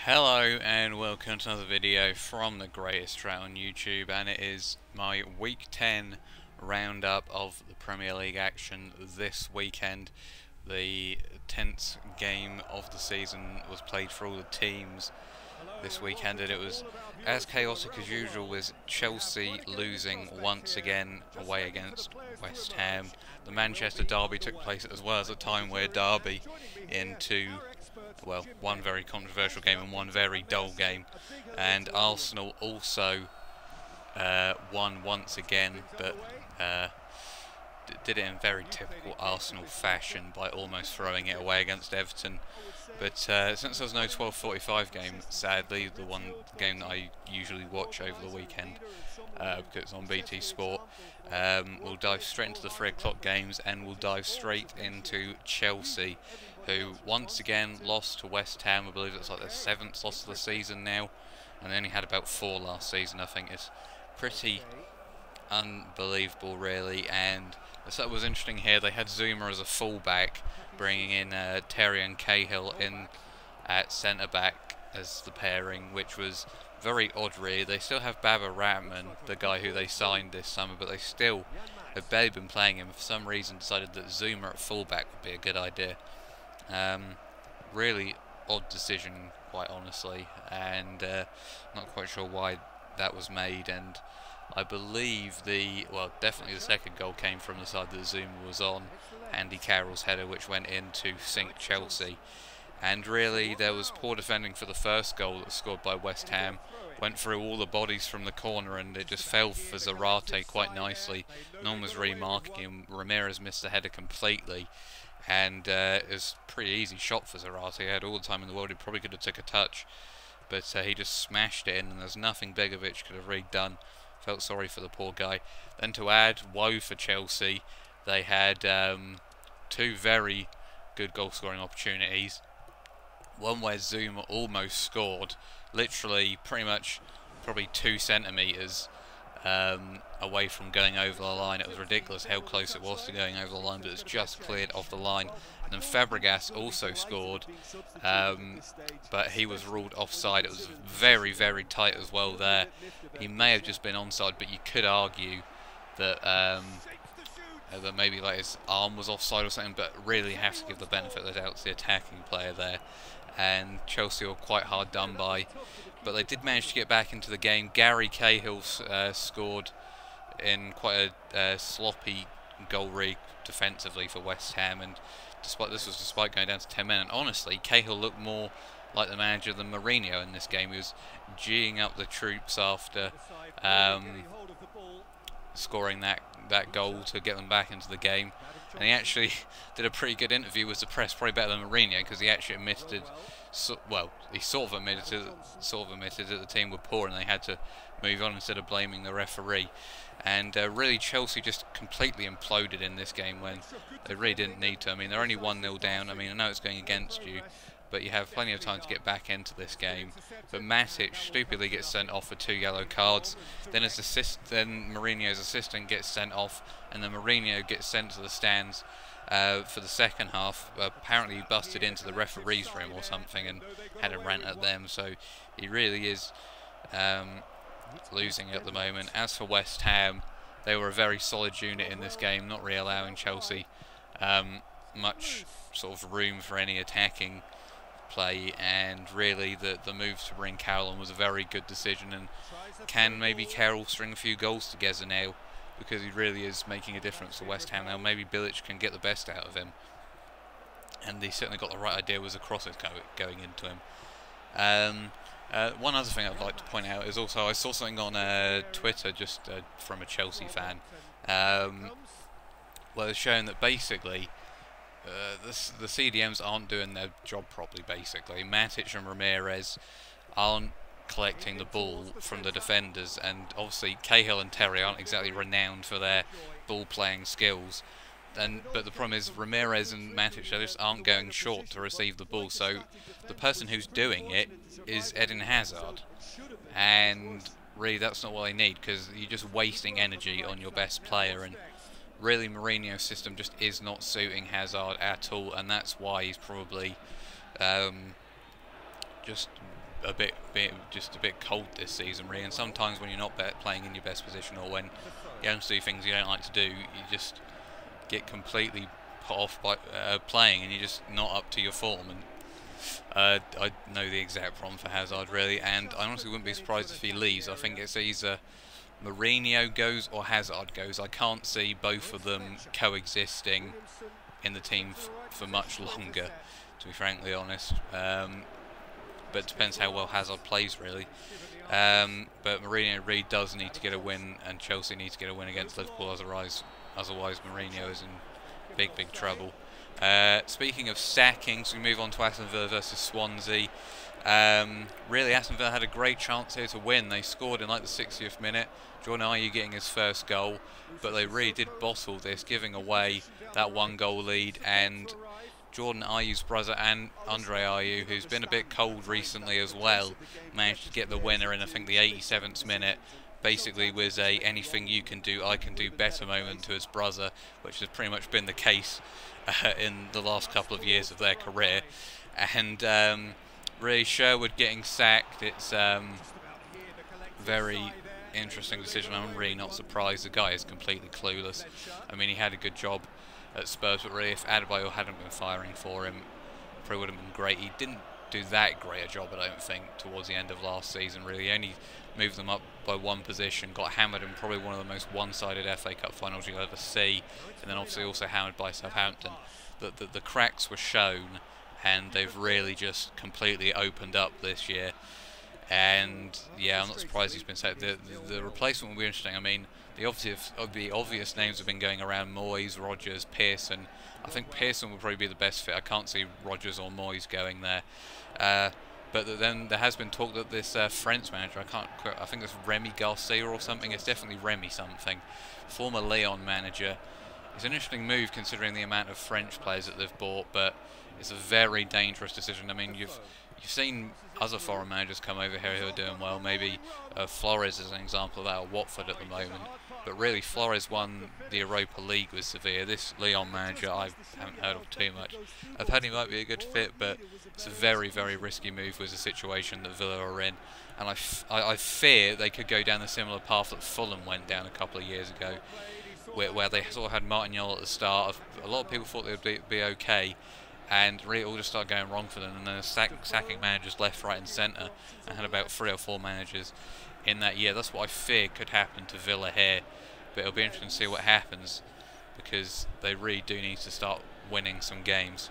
Hello and welcome to another video from the greatest trail on YouTube, and it is my week 10 roundup of the Premier League action this weekend. The 10th game of the season was played for all the teams this weekend, and it was as chaotic as usual, with Chelsea losing once again away against West Ham. The Manchester derby took place as well as a time where derby into one very controversial game and one very dull game, and Arsenal also won once again, but did it in very typical Arsenal fashion by almost throwing it away against Everton. But since there's no 12:45 game, sadly, the one game that I usually watch over the weekend, because it's on BT Sport, we'll dive straight into the 3 o'clock games, and we'll dive straight into Chelsea, who once again lost to West Ham. I believe it's like their 7th loss of the season now, and they only had about 4 last season. I think it's pretty unbelievable, really. And so it was interesting here. They had Zuma as a fullback, bringing in Terry and Cahill in at centre back as the pairing, which was very odd, really. They still have Baba Ratman, the guy who they signed this summer, but they still have barely been playing him. For some reason, decided that Zuma at fullback would be a good idea. Really odd decision, quite honestly, and not quite sure why that was made. And I believe definitely the second goal came from the side that Zuma was on, Andy Carroll's header, which went in to sink Chelsea. And really, there was poor defending for the first goal that was scored by West Ham. Went through all the bodies from the corner, and it just fell for Zarate quite nicely. No one was really marking him. Ramirez missed the header completely, and it was a pretty easy shot for Zarate. He had all the time in the world. He probably could have took a touch, but he just smashed it in, and there's nothing Begovic could have really done. Felt sorry for the poor guy. Then to add woe for Chelsea, they had 2 very good goal-scoring opportunities. One where Zuma almost scored, literally pretty much probably 2 centimetres away from going over the line. It was ridiculous how close it was to going over the line, but it's just cleared off the line. And then Fabregas also scored, but he was ruled offside. It was very, very tight as well there. He may have just been onside, but you could argue that that maybe like his arm was offside or something, but really have to give the benefit of the doubt to the attacking player there. And Chelsea were quite hard done by, but they did manage to get back into the game. Gary Cahill scored in quite a sloppy goal rig defensively for West Ham, and despite going down to 10 men. And honestly, Cahill looked more like the manager than Mourinho in this game. He was geeing up the troops after scoring that goal to get them back into the game. And he actually did a pretty good interview with the press, probably better than Mourinho, because he actually admitted, he sort of admitted that the team were poor and they had to move on instead of blaming the referee. And really, Chelsea just completely imploded in this game when they really didn't need to. I mean, they're only 1-0 down. I mean, I know it's going against you, but you have plenty of time to get back into this game. But Matic stupidly gets sent off for 2 yellow cards. Then then Mourinho's assistant gets sent off, and then Mourinho gets sent to the stands for the second half. Apparently he busted into the referee's room or something and had a rant at them. So he really is losing at the moment. As for West Ham, they were a very solid unit in this game, not really allowing Chelsea much sort of room for any attacking play, and really the move to bring Carroll on was a very good decision. And can maybe Carroll string a few goals together now, because he really is making a difference for West Ham now. Maybe Bilic can get the best out of him, and he certainly got the right idea with the crosses going into him. One other thing I'd like to point out is also I saw something on Twitter just from a Chelsea fan, where it's showing that basically the CDMs aren't doing their job properly. Basically, Matic and Ramirez aren't collecting the ball from the defenders, and obviously Cahill and Terry aren't exactly renowned for their ball playing skills. But the problem is Ramirez and Matic, they just aren't going short to receive the ball, so the person who's doing it is Eden Hazard, and really that's not what they need, because you're just wasting energy on your best player. And really, Mourinho's system just is not suiting Hazard at all, and that's why he's probably just just a bit cold this season, really. And sometimes when you're not playing in your best position, or when you have to do things you don't like to do, you just get completely put off by playing, and you're just not up to your form. And I know the exact problem for Hazard, really, and I honestly wouldn't be surprised if he leaves. I think it's either Mourinho goes or Hazard goes. I can't see both of them coexisting in the team for much longer, to be frankly honest. But it depends how well Hazard plays, really. But Mourinho really does need to get a win, and Chelsea need to get a win against Liverpool, otherwise Mourinho is in big trouble. Speaking of sackings, we move on to Aston Villa versus Swansea. Really, Aston Villa had a great chance here to win. They scored in like the 60th minute. Jordan Ayew getting his first goal, but they really did bottle this, giving away that 1-goal lead. And Jordan Ayew's brother, and Andre Ayew, who's been a bit cold recently as well, managed to get the winner in, I think, the 87th minute. Basically was a anything you can do, I can do better moment to his brother, which has pretty much been the case in the last couple of years of their career. And really, Sherwood getting sacked, it's very interesting decision. I'm really not surprised. The guy is completely clueless. I mean, he had a good job at Spurs, but really, if Adebayo hadn't been firing for him, probably would have been great. He didn't do that great a job, I don't think, towards the end of last season, really. He only moved them up by one position, got hammered in probably one of the most one-sided FA Cup finals you'll ever see, and then obviously also hammered by Southampton. The cracks were shown, and they've really just completely opened up this year. And yeah, I'm not surprised he's been sacked. The replacement will be interesting. I mean, the obvious names have been going around: Moyes, Rodgers, Pearson. I think Pearson will probably be the best fit. I can't see Rodgers or Moyes going there. But then there has been talk that this French manager, I think it's Remy Garcia or something. It's definitely Remy something. Former Lyon manager. It's an interesting move considering the amount of French players that they've bought, but it's a very dangerous decision. I mean, you've seen other foreign managers come over here who are doing well. Maybe Flores is an example of that, or Watford at the moment. But really, Flores won the Europa League with Sevilla. This Lyon manager, I haven't heard of too much. I've heard he might be a good fit, but it's a very risky move with the situation that Villa are in. And I fear they could go down a similar path that Fulham went down a couple of years ago, where they sort of had Martignol at the start. A lot of people thought they would be okay, and really it all just started going wrong for them, and then sacking managers left, right and centre, and had about 3 or 4 managers in that year. That's what I fear could happen to Villa here, but it'll be interesting to see what happens, because they really do need to start winning some games.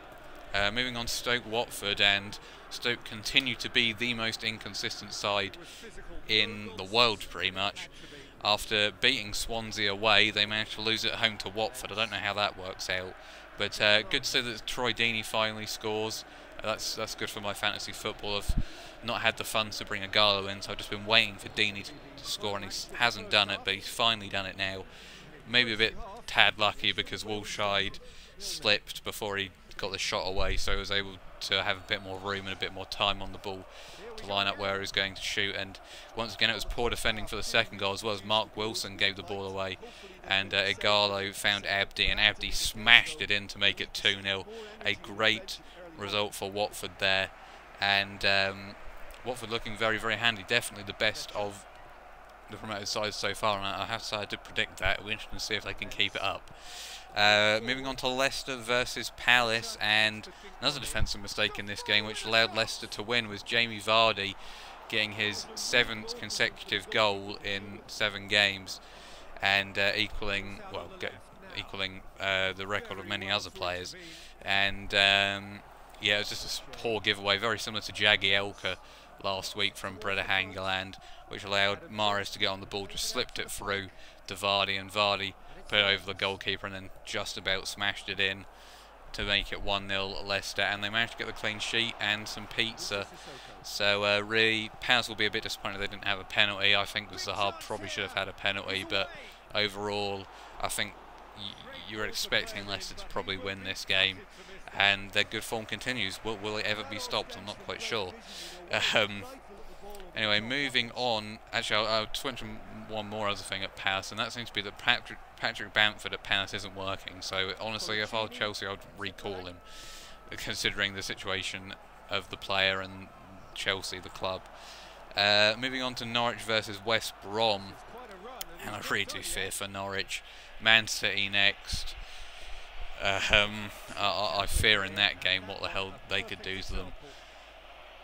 Moving on to Stoke-Watford, and Stoke continue to be the most inconsistent side in the world pretty much. After beating Swansea away, they managed to lose at home to Watford. I don't know how that works out, but good to see that Troy Deeney finally scores. That's good for my fantasy football. I've not had the funds to bring Agallo in, so I've just been waiting for Deeney to score, and he hasn't done it, but he's finally done it now. Maybe a bit tad lucky because Woolshide slipped before he got the shot away, so he was able to have a bit more room and a bit more time on the ball to line up where he was going to shoot. And once again, it was poor defending for the second goal, as well as Mark Wilson gave the ball away, and Ighalo found Abdi, and Abdi smashed it in to make it 2-0. A great result for Watford there, and Watford looking very handy. Definitely the best of the promoted sides so far, and I have to say I did predict that. It'll be interesting to see if they can keep it up. Moving on to Leicester versus Palace, and another defensive mistake in this game which allowed Leicester to win was Jamie Vardy getting his 7th consecutive goal in 7 games, and equaling the record of many other players. And yeah, it was just a poor giveaway, very similar to Jagielka last week from Breda Hangeland, which allowed Mahrez to get on the ball, just slipped it through to Vardy, and Vardy put it over the goalkeeper and then just about smashed it in to make it 1-0 Leicester, and they managed to get the clean sheet and some pizza. So really, Palace will be a bit disappointed they didn't have a penalty. I think Zaha probably should have had a penalty, but overall I think you were expecting Leicester to probably win this game, and their good form continues. Will it ever be stopped? I'm not quite sure. Anyway, moving on. Actually, I'll switch to one more other thing at Palace, and that seems to be that Patrick Bamford at Palace isn't working. So honestly, if I were Chelsea, I'd recall him, considering the situation of the player and Chelsea, the club. Moving on to Norwich versus West Brom, and I really do fear for Norwich. Man City next. I fear in that game what the hell they could do to them,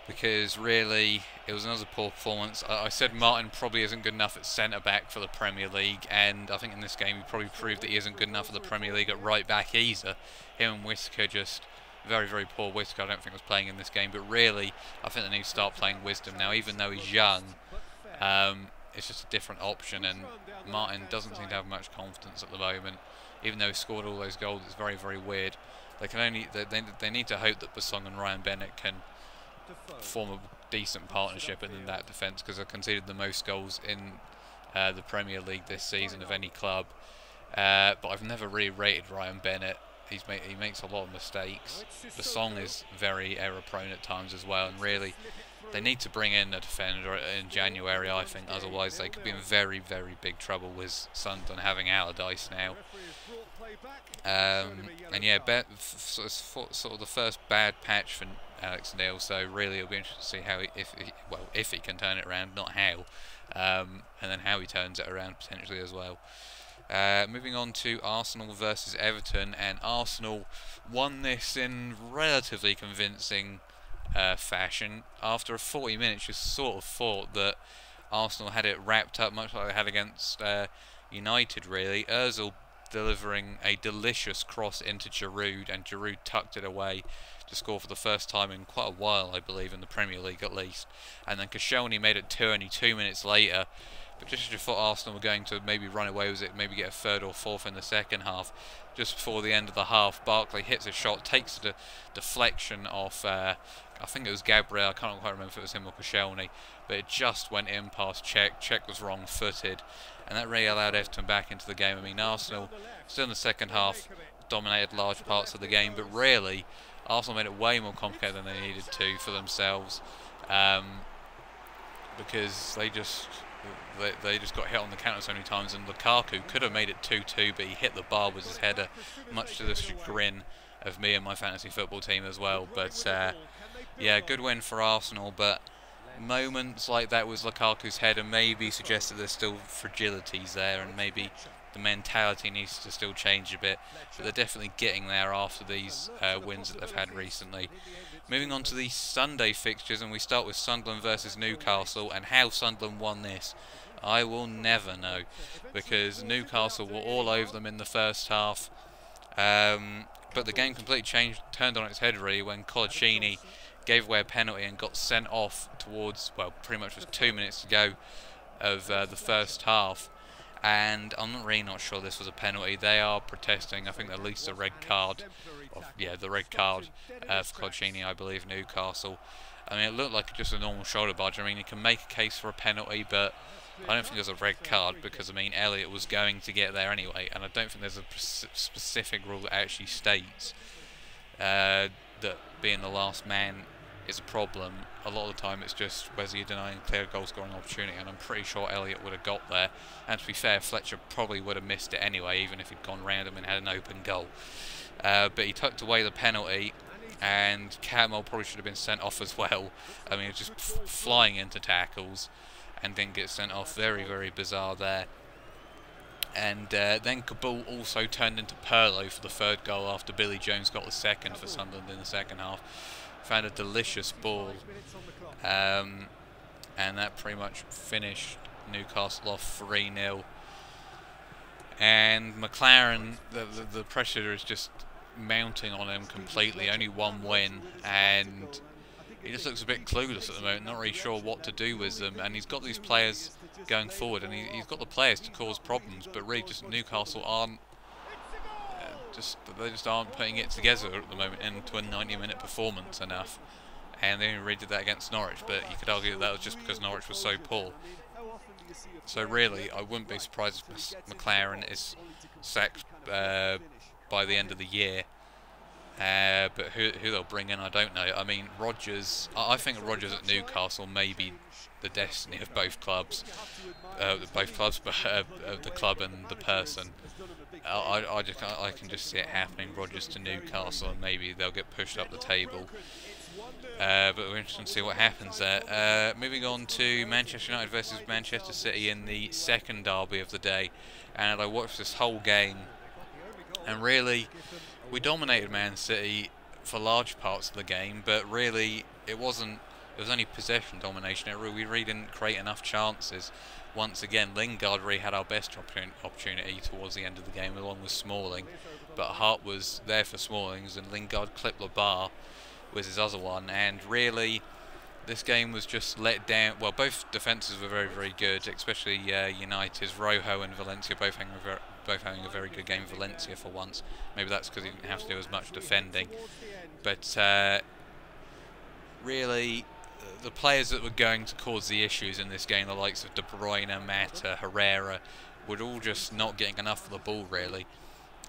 because really it was another poor performance. I said Martin probably isn't good enough at centre-back for the Premier League, and I think in this game he probably proved that he isn't good enough for the Premier League at right-back either. Him and Whittaker just very, very poor. Whittaker I don't think was playing in this game, but really I think they need to start playing Wisdom now. Even though he's young, it's just a different option, and Martin doesn't seem to have much confidence at the moment. Even though he scored all those goals, it's very, very weird. They need to hope that Basong and Ryan Bennett can form a decent partnership in that defence, because they've conceded the most goals in the Premier League this season of any club. But I've never really rated Ryan Bennett. He makes a lot of mistakes. Basong is very error prone at times as well, and really they need to bring in a defender in January, I think. Otherwise they could be in very, very big trouble with Sunderland having Allardyce now. And yeah, sort of the first bad patch for Alex Neil, so really it'll be interesting to see how if he can turn it around, not how, and then how he turns it around potentially as well. Moving on to Arsenal versus Everton, and Arsenal won this in relatively convincing fashion. After 40 minutes, you sort of thought that Arsenal had it wrapped up, much like they had against United, really. Ozil delivering a delicious cross into Giroud, and Giroud tucked it away to score for the first time in quite a while, I believe, in the Premier League at least. And then Koscielny made it 2 minutes later. But just as you thought Arsenal were going to maybe run away with it, maybe get a third or fourth in the second half, just before the end of the half, Barkley hits a shot, takes the deflection off, I think it was Gabriel, I can't quite remember if it was him or Koscielny, but it just went in past Cech. Cech was wrong-footed, and that really allowed Everton back into the game. I mean, Arsenal, still in the second half, dominated large parts of the game, but really, Arsenal made it way more complicated than they needed to for themselves, because they just got hit on the counter so many times, and Lukaku could have made it 2-2, but he hit the bar with his header, much to the chagrin of me and my fantasy football team as well. But yeah, good win for Arsenal, but moments like that with Lukaku's header maybe suggest that there's still fragilities there, and maybe the mentality needs to still change a bit, but they're definitely getting there after these wins that they've had recently. Moving on to the Sunday fixtures, and we start with Sunderland versus Newcastle, and how Sunderland won this, I will never know, because Newcastle were all over them in the first half, but the game completely turned on its head really when Colaccini gave away a penalty and got sent off towards, well, pretty much with 2 minutes to go of the first half. And I'm really not sure this was a penalty. They are protesting, I think, at least a red card. Yeah, the red card for Colaccini, I believe, Newcastle. I mean, it looked like just a normal shoulder barge. I mean, you can make a case for a penalty, but I don't think there's a red card because, I mean, Elliott was going to get there anyway, and I don't think there's a specific rule that actually states that being the last man is a problem. A lot of the time it's just whether you're denying a clear goal scoring opportunity, and I'm pretty sure Elliott would have got there, and to be fair, Fletcher probably would have missed it anyway, even if he'd gone round him and had an open goal. But he tucked away the penalty, and Campbell probably should have been sent off as well. I mean, just flying into tackles and didn't get sent off. Very, very bizarre there. And then Kabul also turned into Perlo for the third goal after Billy Jones got the second for Sunderland in the second half. Found a delicious ball, and that pretty much finished Newcastle off 3-0. And McLaren, the pressure is just mounting on him completely. Only one win, and he just looks a bit clueless at the moment, not really sure what to do with them. And he's got these players going forward, and he's got the players to cause problems, but really just Newcastle aren't they just aren't putting it together at the moment into a 90-minute performance enough. And they only really did that against Norwich, but you could argue that was just because Norwich was so poor. So really, I wouldn't be surprised if McLaren is sacked by the end of the year. But who they'll bring in, I don't know. I mean, Rodgers, I think Rodgers at Newcastle may be the destiny of both clubs, but of the club and the person. I can just see it happening. Rodgers to Newcastle, and maybe they'll get pushed up the table. But we're interested to see what happens there. Moving on to Manchester United versus Manchester City in the second derby of the day, and I watched this whole game, and really, we dominated Man City for large parts of the game, but really, it wasn't. It was only possession domination. We really didn't create enough chances. Once again, Lingard really had our best opportunity towards the end of the game, along with Smalling, but Hart was there for Smalling's, and Lingard clipped the bar was his other one, and really this game was just let down. Well, both defences were very, very good, especially United's. Rojo and Valencia both having a very good game. Valencia for once. Maybe that's because he didn't have to do as much defending. But really, the players that were going to cause the issues in this game, the likes of De Bruyne, Mata, Herrera, were all just not getting enough of the ball, really.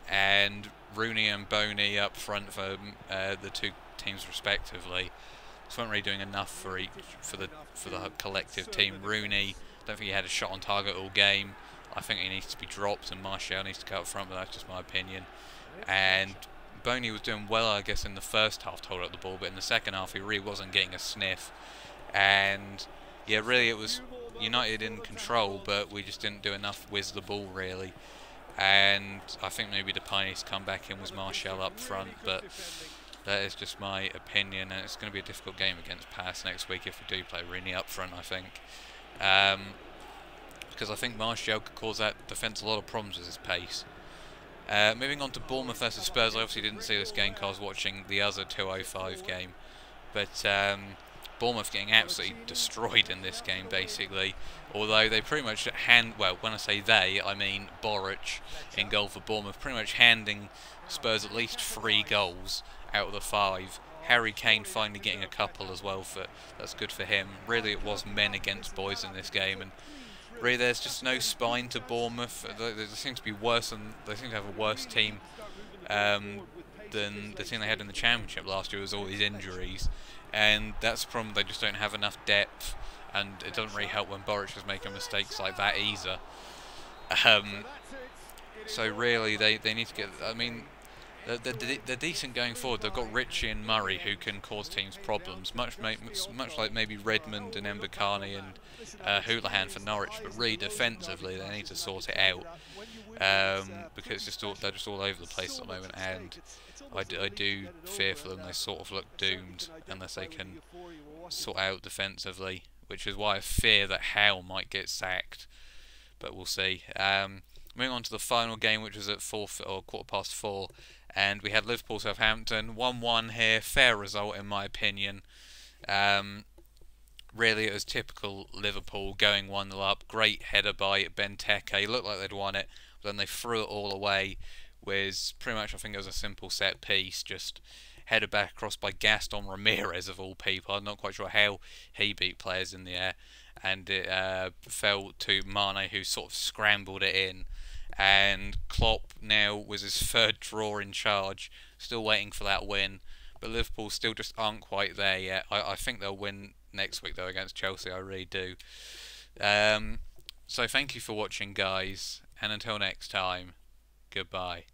And Rooney and Boney up front for the two teams respectively just weren't really doing enough for the collective team. Rooney, don't think he had a shot on target all game. I think he needs to be dropped, and Martial needs to go up front, but that's just my opinion. And Boney was doing well, I guess, in the first half to hold up the ball, but in the second half he really wasn't getting a sniff. And yeah, really it was United in control, but we just didn't do enough with the ball, really. And I think maybe Depay needs to come back in with Martial up front, but that is just my opinion, and it's going to be a difficult game against Palace next week if we do play Rooney up front, I think. Because I think Martial could cause that defence a lot of problems with his pace. Moving on to Bournemouth versus Spurs, I obviously didn't see this game because I was watching the other 2:05 game, but Bournemouth getting absolutely destroyed in this game, basically. Although they pretty much well, when I say they, I mean Boric in goal for Bournemouth, pretty much handing Spurs at least 3 goals out of the 5. Harry Kane finally getting a couple as well, that's good for him. Really, it was men against boys in this game, and really, there's just no spine to Bournemouth. They seem to be worse, and they seem to have a worse team than the team they had in the Championship last year. Was all these injuries, and that's the problem. They just don't have enough depth, and it doesn't really help when Boric is making mistakes like that either. So really, they need to get. I mean, they're decent going forward. They've got Ritchie and Murray who can cause teams problems, much like maybe Redmond and Mbakani and Houlihan for Norwich. But really, defensively, they need to sort it out because they're just all over the place at the moment. And I do fear for them. They sort of look doomed unless they can sort out defensively, which is why I fear that Howe might get sacked. But we'll see. Moving on to the final game, which was at 4:15, and we had Liverpool Southampton 1-1 here. Fair result in my opinion. Really, it was typical Liverpool going 1-0 up. Great header by Benteke. Looked like they'd won it, but then they threw it all away. With pretty much, I think it was a simple set piece, just headed back across by Gaston Ramirez of all people. I'm not quite sure how he beat players in the air, and it fell to Mane, who sort of scrambled it in. And Klopp now was his 3rd draw in charge, still waiting for that win. But Liverpool still just aren't quite there yet. I think they'll win next week though against Chelsea, I really do. So thank you for watching, guys, and until next time, goodbye.